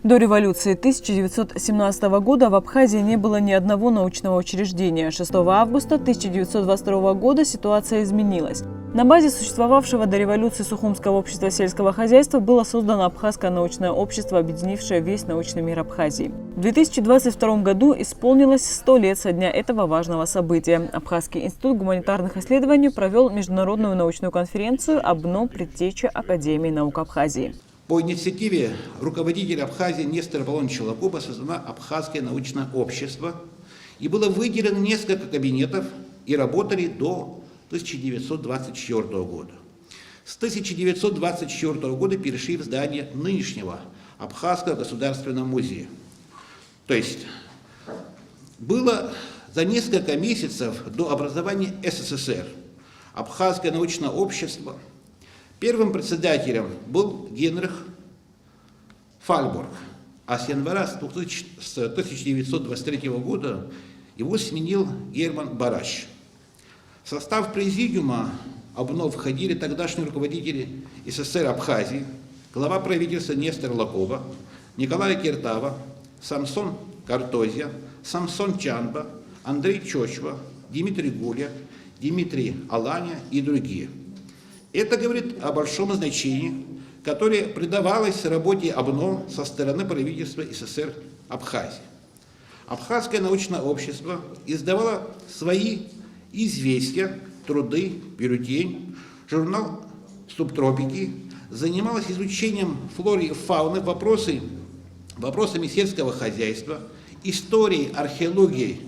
До революции 1917 года в Абхазии не было ни одного научного учреждения. 6 августа 1922 года ситуация изменилась. На базе существовавшего до революции Сухумского общества сельского хозяйства было создано Абхазское научное общество, объединившее весь научный мир Абхазии. В 2022 году исполнилось 100 лет со дня этого важного события. Абхазский институт гуманитарных исследований провел международную научную конференцию «АБНО. Предтеча Академии наук Абхазии». По инициативе руководителя Абхазии Нестора Аполлоновича Лакоба создано Абхазское научное общество, и было выделено несколько кабинетов, и работали до 1924 года. С 1924 года перешли в здание нынешнего Абхазского государственного музея. То есть было за несколько месяцев до образования СССР Абхазское научное общество. Первым председателем был Генрих Фальбург, а с января 1923 года его сменил Герман Бараш. В состав президиума АБНО входили тогдашние руководители СССР Абхазии, глава правительства Нестор Лакоба, Николай Киртава, Самсон Картозия, Самсон Чанба, Андрей Чочва, Дмитрий Гуля, Дмитрий Аланя и другие. Это говорит о большом значении, которое придавалось работе АБНО со стороны правительства СССР Абхазии. Абхазское научное общество издавало свои известия, труды, бюллетень, журнал «Субтропики», занималось изучением флоры и фауны, вопросами сельского хозяйства, историей, археологией,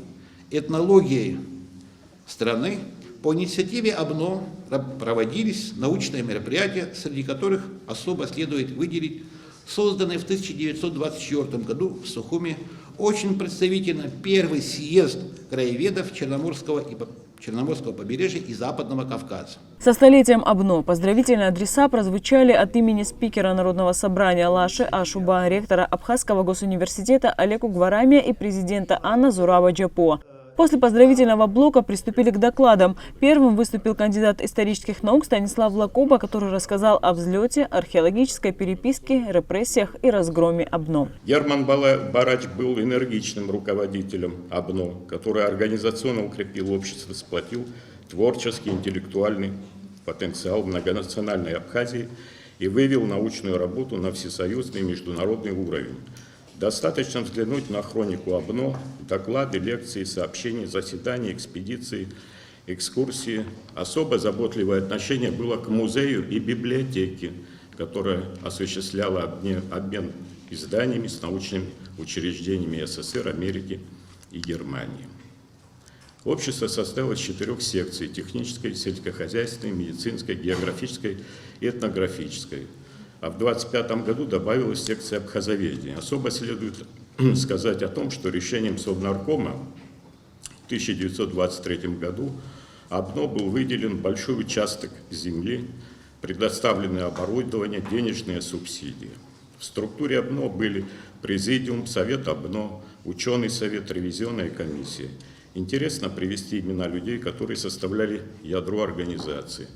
этнологией страны. По инициативе АБНО проводились научные мероприятия, среди которых особо следует выделить созданный в 1924 году в Сухуме очень представительный первый съезд краеведов Черноморского побережья и Западного Кавказа. Со столетием АБНО поздравительные адреса прозвучали от имени спикера Народного собрания Лаши Ашуба, ректора Абхазского госуниверситета Олеку Гварамия и президента Анна Зурава Джапо. После поздравительного блока приступили к докладам. Первым выступил кандидат исторических наук Станислав Лакоба, который рассказал о взлете, археологической переписке, репрессиях и разгроме АБНО. Герман Барач был энергичным руководителем АБНО, который организационно укрепил общество, сплотил творческий, интеллектуальный потенциал многонациональной Абхазии и вывел научную работу на всесоюзный и международный уровень. Достаточно взглянуть на хронику АБНО, доклады, лекции, сообщения, заседания, экспедиции, экскурсии. Особо заботливое отношение было к музею и библиотеке, которая осуществляла обмен изданиями с научными учреждениями СССР, Америки и Германии. Общество состояло из 4 секций – технической, сельскохозяйственной, медицинской, географической и этнографической. А в 1925 году добавилась секция абхазоведения. Особо следует сказать о том, что решением Совнаркома в 1923 году АБНО был выделен большой участок земли, предоставленное оборудование, денежные субсидии. В структуре АБНО были президиум, совет АБНО, ученый совет, ревизионная комиссия. Интересно привести имена людей, которые составляли ядро организации.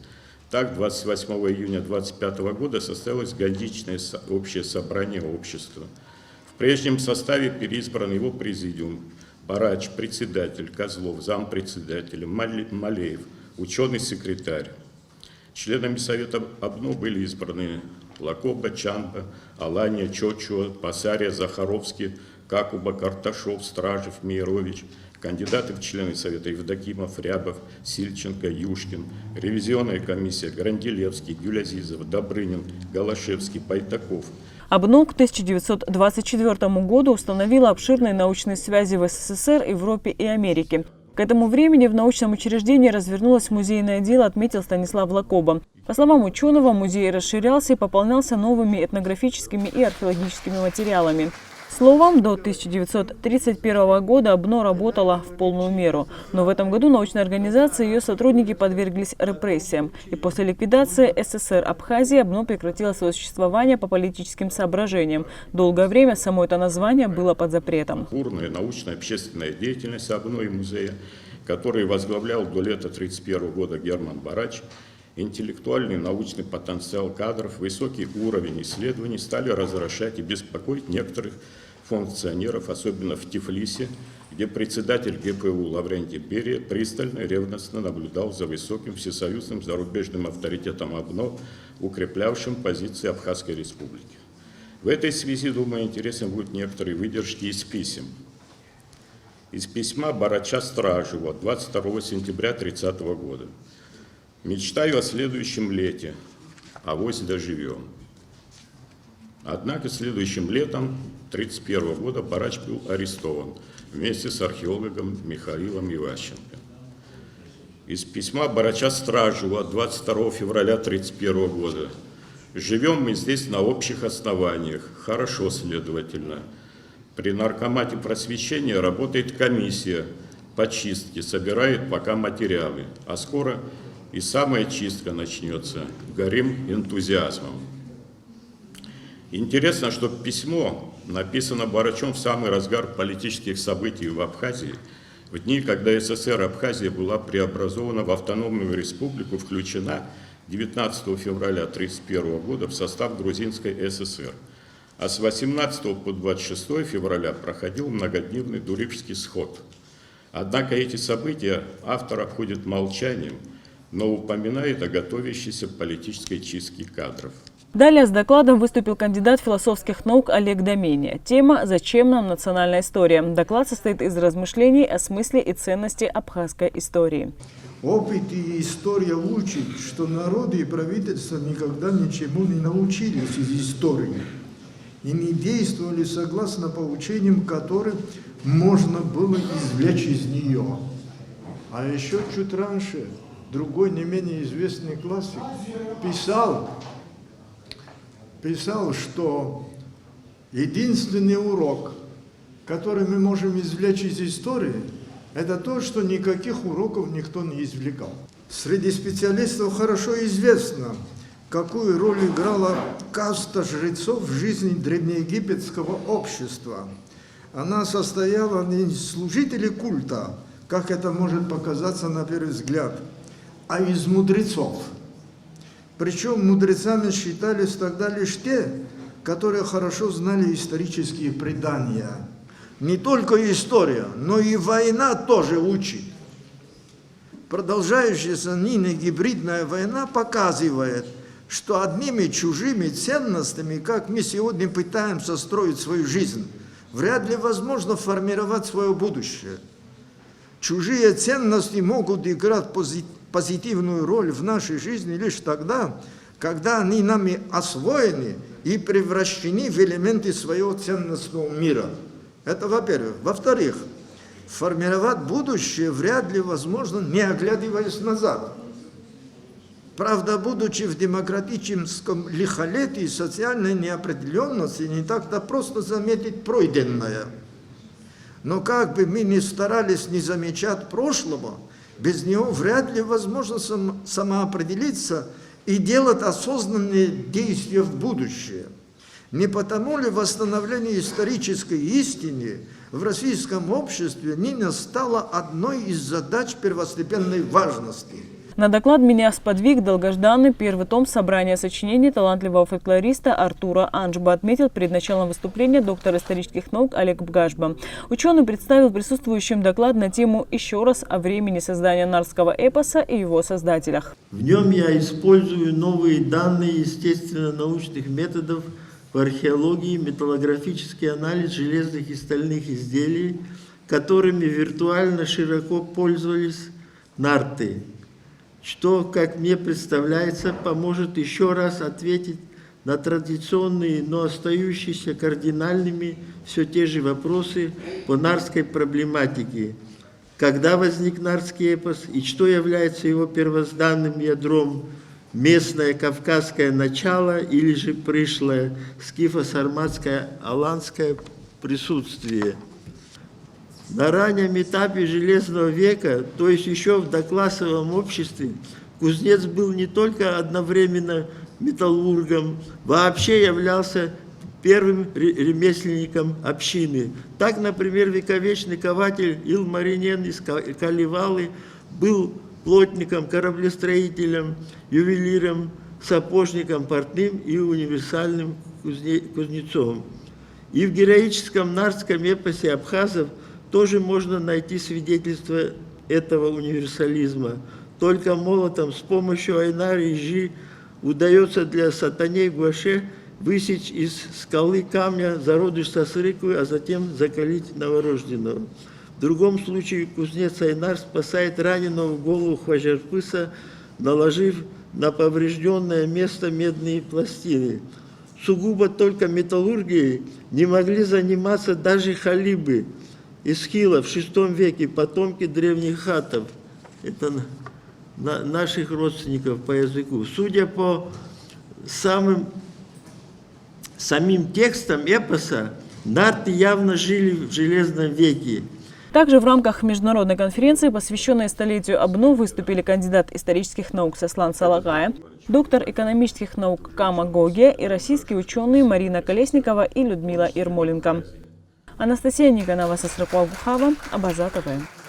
Так, 28 июня 1925 года состоялось годичное общее собрание общества. В прежнем составе переизбран его президиум: Барач, председатель, Козлов, зампредседателя, Малеев, ученый-секретарь. Членами совета АБНО были избраны Лакоба, Чанба, Алания, Чочуа, Пасария, Захаровский, Какуба, Карташов, Стражев, Мейрович. Кандидаты в члены Совета: Евдокимов, Рябов, Сильченко, Юшкин, ревизионная комиссия: Гранделевский, Гюлязизов, Добрынин, Голошевский, Пайтаков. АБНО к 1924 году установила обширные научные связи в СССР, Европе и Америке. К этому времени в научном учреждении развернулось музейное дело, отметил Станислав Лакоба. По словам ученого, музей расширялся и пополнялся новыми этнографическими и археологическими материалами. Словом, до 1931 года АБНО работала в полную меру. Но в этом году научная организация и ее сотрудники подверглись репрессиям. И после ликвидации СССР Абхазии АБНО прекратила свое существование по политическим соображениям. Долгое время само это название было под запретом. Бурная научно-общественная деятельность АБНО и музея, который возглавлял до лета 1931 года Герман Барач, интеллектуальный и научный потенциал кадров, высокий уровень исследований стали разрушать и беспокоить некоторых функционеров, особенно в Тифлисе, где председатель ГПУ Лаврентий Берия пристально и ревностно наблюдал за высоким всесоюзным зарубежным авторитетом АБНО, укреплявшим позиции Абхазской республики. В этой связи, думаю, интересны будут некоторые выдержки из писем. Из письма Барача Стражева 22 сентября 30 года. «Мечтаю о следующем лете, авось доживем». Однако следующим летом 1931 года Барач был арестован вместе с археологом Михаилом Иващенко. Из письма Барача Стражева 22 февраля 1931 года. «Живем мы здесь на общих основаниях, хорошо, следовательно. При наркомате просвещения работает комиссия по чистке, собирает пока материалы, а скоро и самая чистка начнется. Горим энтузиазмом». Интересно, что письмо написано Барачом в самый разгар политических событий в Абхазии, в дни, когда СССР Абхазия была преобразована в автономную республику, включена 19 февраля 1931 года в состав Грузинской ССР. А с 18 по 26 февраля проходил многодневный Дурипский сход. Однако эти события автор обходит молчанием, но упоминает о готовящейся политической чистке кадров. Далее с докладом выступил кандидат философских наук Олег Домения. Тема «Зачем нам национальная история?». Доклад состоит из размышлений о смысле и ценности абхазской истории. Опыт и история учат, что народы и правительства никогда ничему не научились из истории и не действовали согласно поучениям, которые можно было извлечь из нее. А еще чуть раньше другой не менее известный классик писал, что единственный урок, который мы можем извлечь из истории, это то, что никаких уроков никто не извлекал. Среди специалистов хорошо известно, какую роль играла каста жрецов в жизни древнеегипетского общества. Она состояла не из служителей культа, как это может показаться на первый взгляд, а из мудрецов. Причем мудрецами считались тогда лишь те, которые хорошо знали исторические предания. Не только история, но и война тоже учит. Продолжающаяся ныне гибридная война показывает, что одними чужими ценностями, как мы сегодня пытаемся строить свою жизнь, вряд ли возможно формировать свое будущее. Чужие ценности могут играть позитивную роль в нашей жизни лишь тогда, когда они нами освоены и превращены в элементы своего ценностного мира. Это во-первых. Во-вторых, формировать будущее вряд ли возможно, не оглядываясь назад. Правда, будучи в демократическом лихолетии социальной неопределенности, не так-то просто заметить пройденное. Но как бы мы ни старались не замечать прошлого, без него вряд ли возможно самоопределиться и делать осознанные действия в будущее. Не потому ли восстановление исторической истины в российском обществе ныне стало одной из задач первостепенной важности? На доклад меня сподвиг долгожданный первый том собрания сочинений талантливого фольклориста Артура Анджба, отметил перед началом выступления доктор исторических наук Олег Бгажба. Ученый представил присутствующим доклад на тему еще раз о времени создания нарского эпоса и его создателях. В нем я использую новые данные естественно-научных методов в археологии, металлографический анализ железных и стальных изделий, которыми виртуально широко пользовались нарты, что, как мне представляется, поможет еще раз ответить на традиционные, но остающиеся кардинальными все те же вопросы по нарской проблематике. Когда возник нарский эпос и что является его первозданным ядром? Местное кавказское начало или же пришлое скифо-сарматское аланское присутствие? На раннем этапе Железного века, то есть еще в доклассовом обществе, кузнец был не только одновременно металлургом, вообще являлся первым ремесленником общины. Так, например, вековечный кователь Илмаринен из Калевалы был плотником, кораблестроителем, ювелиром, сапожником, портным и универсальным кузнецом. И в героическом нартском эпосе абхазов тоже можно найти свидетельство этого универсализма. Только молотом с помощью айнары и жи удается для сатаней Гуаше высечь из скалы камня зародыш сосрыку, а затем закалить новорожденного. В другом случае кузнец Айнар спасает раненого в голову Хважарпыса, наложив на поврежденное место медные пластины. Сугубо только металлургией не могли заниматься даже халибы из Хила в VI веке, потомки древних хатов. Это наших родственников по языку. Судя по самим текстам эпоса, нарты явно жили в Железном веке. Также в рамках международной конференции, посвященной столетию АБНО, выступили кандидат исторических наук Сослан Салагая, доктор экономических наук Кама Гоге и российские ученые Марина Колесникова и Людмила Ермоленко. Анастасия Никонова, Сосрапал Бухава, Абаза ТВ.